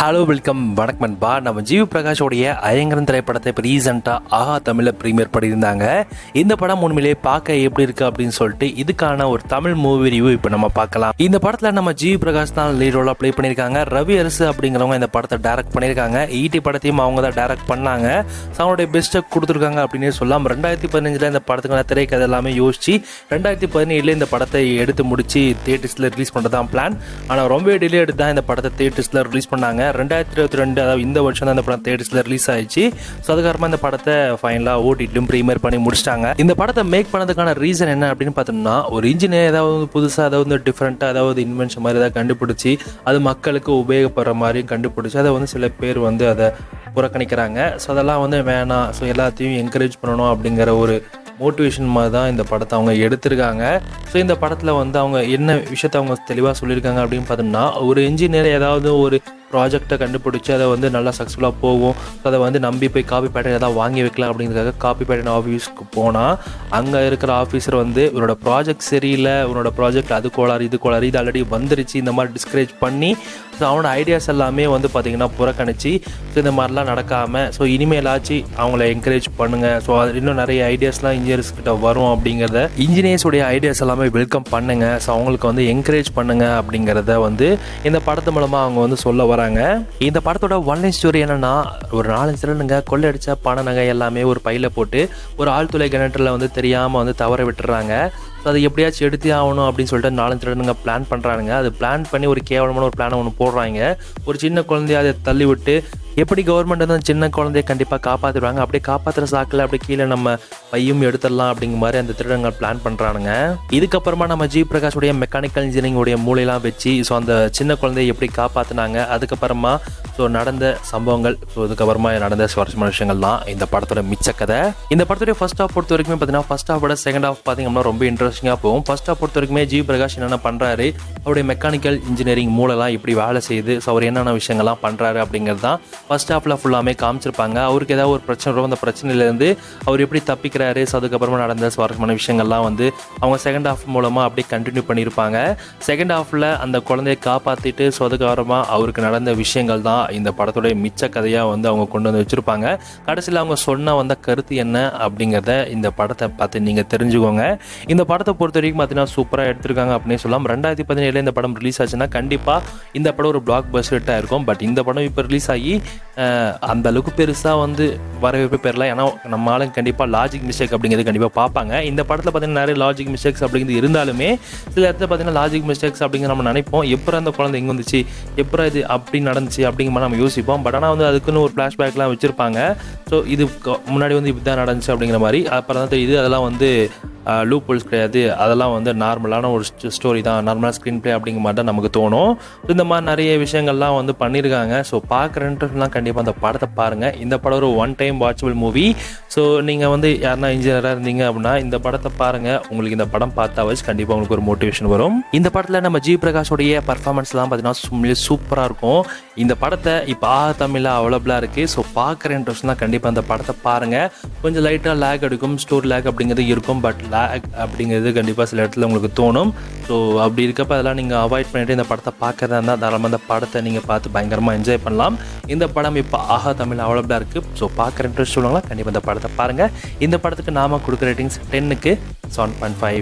Hello welcome வணக்கம் நண்பா. நம்ம ஜிவி பிரகாஷோடைய ஐயங்கரன் திரைப்படத்தை இப்போ ரீசெண்டாக ஆஹா தமிழில் ப்ரீமியர் பண்ணியிருந்தாங்க. இந்த படம் உண்மையிலேயே பார்க்க எப்படி இருக்குது அப்படின்னு சொல்லிட்டு இதுக்கான ஒரு தமிழ் மூவி ரிவ்யூ இப்போ நம்ம பார்க்கலாம். இந்த படத்தில் நம்ம ஜிவி பிரகாஷ் தான் லீட் ரோலாக ப்ளே பண்ணியிருக்காங்க. ரவி அரசு அப்படிங்கிறவங்க இந்த படத்தை டைரக்ட் பண்ணியிருக்காங்க. ஈட்டி படத்தையும் அவங்க தான் டைரக்ட் பண்ணாங்க. அவங்களுடைய பெஸ்ட்டை கொடுத்துருக்காங்க அப்படின்னு சொல்லலாம். 2015 இந்த படத்துக்கான திரைக்கதை எல்லாமே யோசிச்சு 2017 இந்த படத்தை எடுத்து முடிச்சு தியேட்டர்ஸில் ரிலீஸ் பண்ணுறதான் பிளான். ஆனால் ரொம்ப டிலே எடுத்து தான் இந்த படத்தை தியேட்டர்ஸில் ரிலீஸ் பண்ணாங்க. 2022 அதாவது இந்த வருஷம் தான் இந்த படம் தியேட்டர்ஸ்ல ரிலீஸ் ஆயிடுச்சு. ஸோ அதுக்கப்புறமா இந்த படத்தை ஃபைனலாக ஓடிடிலும் ப்ரீமியர் பண்ணி முடிச்சிட்டாங்க. இந்த படத்தை மேக் பண்ணதுக்கான ரீசன் என்ன அப்படின்னு பார்த்தோம்னா, ஒரு இன்ஜினியர் ஏதாவது புதுசாக ஏதாவது டிஃப்ரெண்ட்டாக ஏதாவது இன்வென்ஷன் மாதிரி ஏதாவது கண்டுபிடிச்சி அது மக்களுக்கு உபயோகப்படுற மாதிரியும் கண்டுபிடிச்சி அதை சில பேர் அதை புறக்கணிக்கிறாங்க. ஸோ அதெல்லாம் வேணாம், ஸோ எல்லாத்தையும் என்கரேஜ் பண்ணணும் அப்படிங்கிற ஒரு மோட்டிவேஷன் மாதிரி தான் இந்த படத்தை அவங்க எடுத்திருக்காங்க. ஸோ இந்த படத்தில் அவங்க என்ன விஷயத்தை அவங்க தெளிவாக சொல்லியிருக்காங்க அப்படின்னு பார்த்தோம்னா, ஒரு இன்ஜினியர் ஏதாவது ஒரு ப்ராஜெக்டை கண்டுபிடிச்சி அதை நல்லா சக்ஸஸ்ஃபுல்லாக போகும். ஸோ அதை நம்பி போய் காப்பி பேட்டர்ன் ஏதாவது வாங்கி வைக்கலாம் அப்படிங்கிறதுக்காக காப்பி பேட்டர்ன் ஆஃபீஸ்க்கு போனால் அங்கே இருக்கிற ஆஃபீஸர் இவரோட ப்ராஜெக்ட் சரியில்லை, இவனோட ப்ராஜெக்ட் அது கோளாறு இது ஆல்ரெடி வந்துருச்சு, இந்த மாதிரி டிஸ்கரேஜ் பண்ணி ஸோ அவனோட ஐடியாஸ் எல்லாமே பார்த்திங்கன்னா புறக்கணிச்சு ஸோ இந்த மாதிரிலாம் நடக்காமல் ஸோ இனிமேலாச்சு அவங்கள என்கரேஜ் பண்ணுங்கள். ஸோ அது இன்னும் நிறைய ஐடியாஸ்லாம் இன்ஜினியர்ஸ் கிட்ட வரும் அப்படிங்கிறத இன்ஜினியர்ஸுடைய ஐடியாஸ் எல்லாமே வெல்கம் பண்ணுங்கள். ஸோ அவங்களுக்கு என்கரேஜ் பண்ணுங்கள் அப்படிங்கிறத இந்த படத்து மூலமாக அவங்க சொல்ல வராங்க. இந்த படத்தோட ஒன்லைன் ஸ்டோரி என்னன்னா, ஒரு 4 திருடனுங்க கொள்ளடிச்ச பண நகை எல்லாமே ஒரு பையில போட்டு ஒரு ஆழ்துளை கிணற்றுல தெரியாமல் தவற விட்டுறாங்க. ஸோ அதை எப்படியாச்சும் எடுத்தே ஆகணும் அப்படின்னு சொல்லிட்டு 4 திருடனுங்க பிளான் பண்ணுறானுங்க. அது பிளான் பண்ணி ஒரு கேவலமான ஒரு பிளானை போடுறாங்க. ஒரு சின்ன குழந்தைய அதை தள்ளி விட்டு எப்படி கவர்மெண்ட் சின்ன குழந்தைய கண்டிப்பாக காப்பாற்றிடுவாங்க, அப்படியே காப்பாற்றுற சாக்கில் அப்படியே கீழே நம்ம பையும் எடுத்துடலாம் அப்படிங்கிற மாதிரி அந்த திருடங்கள் பிளான் பண்ணுறானுங்க. இதுக்கப்புறமா நம்ம ஜி பிரகாஷுடைய மெக்கானிக்கல் இன்ஜினியரிங்குடைய மூளையெல்லாம் வச்சு ஸோ அந்த சின்ன குழந்தைய எப்படி காப்பாற்றினாங்க, அதுக்கப்புறமா ஸோ நடந்த சம்பவங்கள், ஸோ இதுக்கப்புறமா நடந்த சுவாரஸ்யமான விஷயங்கள் தான் இந்த படத்தோட மிச்ச கதை. இந்த படத்துடைய ஃபர்ஸ்ட் ஹாஃப் பொறுத்த வரைக்கும் பார்த்தீங்கன்னா, ஃபர்ஸ்ட் ஹாஃபோட செகண்ட் ஹாஃப் பார்த்தீங்கன்னா ரொம்ப இன்ட்ரெஸ்டிங்காக போகும். ஃபர்ஸ்ட் ஹாஃப் பொறுத்த வரைக்குமே ஜி பிரகாஷ் என்னென்ன பண்ணுறாரு, அவருடைய மெக்கானிக்கல் இன்ஜினியரிங் மூளைலாம் இப்படி வேலை செய்யுது, ஸோ அவர் என்னென்ன விஷயங்கள்லாம் பண்ணுறாரு அப்படிங்கிறது தான் ஃபர்ஸ்ட் ஹாஃபில் ஃபுல்லாமே காமிச்சிருப்பாங்க. அவருக்கு ஏதாவது ஒரு பிரச்சனை வரும், அந்த பிரச்சனையிலேருந்து அவர் எப்படி தப்பிக்கிறாரு, ஸோ அதுக்கப்புறமா நடந்த சுவாரஸ்யமான விஷயங்கள்லாம் அவங்க செகண்ட் ஹாஃப் மூலமாக அப்படியே கண்டினியூ பண்ணியிருப்பாங்க. செகண்ட் ஹாஃபில் அந்த குழந்தையை காப்பாற்றிட்டு ஸோ அதுக்கப்புறமா அவருக்கு நடந்த விஷயங்கள் தான் இந்த படத்தோடைய மிச்ச கதையாக அவங்க கொண்டு வச்சுருப்பாங்க. கடைசியில் அவங்க சொன்ன கருத்து என்ன அப்படிங்கிறத இந்த படத்தை பார்த்து நீங்கள் தெரிஞ்சுக்கோங்க. இந்த படத்தை பொறுத்த வரைக்கும் பார்த்தீங்கன்னா சூப்பராக எடுத்திருக்காங்க அப்படின்னு சொல்லலாம். 2017 இந்த படம் ரிலீஸ் ஆச்சுன்னா கண்டிப்பாக இந்த படம் ஒரு பிளாக் பஸ்டர் ஹிட்டாக இருக்கும். பட் இந்த படம் இப்போ ரிலீஸ் ஆகி அந்த அளவுக்கு பெருசாக வரவேற்பு பெறல. ஏன்னா நம்ம ஆளுங்க கண்டிப்பாக லாஜிக் மிஸ்டேக் அப்படிங்கிறது கண்டிப்பாக பார்ப்பாங்க. இந்த படத்தில் பார்த்தீங்கன்னா நிறைய லாஜிக் மிஸ்டேக்ஸ் அப்படிங்கிறது இருந்தாலுமே சில இடத்துல பார்த்தீங்கன்னா லாஜிக் மிஸ்டேக்ஸ் அப்படிங்கிற நம்ம நினைப்போம், எப்போ அந்த குழந்தை எங்கே வந்துச்சு, எப்போ இது அப்படி நடந்துச்சு அப்படிங்கிற மாதிரி நம்ம யோசிப்போம். பட் ஆனால் அதுக்குன்னு ஒரு ஃப்ளாஷ்பேக்லாம் வச்சுருப்பாங்க. ஸோ இது முன்னாடி இப்படி தான் நடந்துச்சு அப்படிங்கிற மாதிரி. அப்புறம் தான் தெரியுது அதெல்லாம் லூப் ஹோல்ஸ் கிடையாது, அதெல்லாம் நார்மலான ஒரு ஸ்டோரி தான், நார்மலாக ஸ்க்ரீன் பிளே அப்படிங்கிற மாதிரி தான் நமக்கு தோணும். இந்த மாதிரி நிறைய விஷயங்கள்லாம் பண்ணியிருக்காங்க. ஸோ பார்க்குற இன்ட்ரெஸ்ட்லாம் கண்டிப்பாக அந்த படத்தை பாருங்கள். இந்த படம் ஒரு one time watchable movie. So நீங்கள் யாருன்னா இன்ஜினியராக இருந்தீங்க அப்படின்னா இந்த படத்தை பாருங்கள். உங்களுக்கு இந்த படம் பார்த்தா வச்சு கண்டிப்பாக உங்களுக்கு ஒரு மோட்டிவேஷன் வரும். இந்த படத்தில் நம்ம ஜி பிரகாஷோடைய பர்ஃபார்மன்ஸ்லாம் பார்த்தீங்கன்னா சூப்பராக இருக்கும். இந்த படத்தை இப்போ தமிழில் அவைலபிளாக இருக்குது. ஸோ பார்க்குற இன்ட்ரெஸ்ட்லாம் கண்டிப்பாக அந்த படத்தை பாருங்கள். கொஞ்சம் லைட்டாக லேக் எடுக்கும், ஸ்டோரி லேக் அப்படிங்கிறது இருக்கும். பட் லேக் அப்படிங்கிறது கண்டிப்பாக சில இடத்துல உங்களுக்கு தோணும். ஸோ அப்படி இருக்கப்போ அதெல்லாம் நீங்கள் அவாய்ட் பண்ணிவிட்டு இந்த படத்தை பார்க்கறதா இருந்தால் தாராளமாக இந்த படத்தை நீங்கள் பார்த்து பயங்கரமாக என்ஜாய் பண்ணலாம். இந்த படம் இப்போ தமிழ் அவைலபிளாக இருக்குது. ஸோ பார்க்குற இன்ட்ரெஸ்ட் உள்ளவங்களா கண்டிப்பாக இந்த படத்தை பாருங்கள். இந்த படத்துக்கு நாம கொடுக்குற ரேட்டிங்ஸ் 10க்கு 7.5.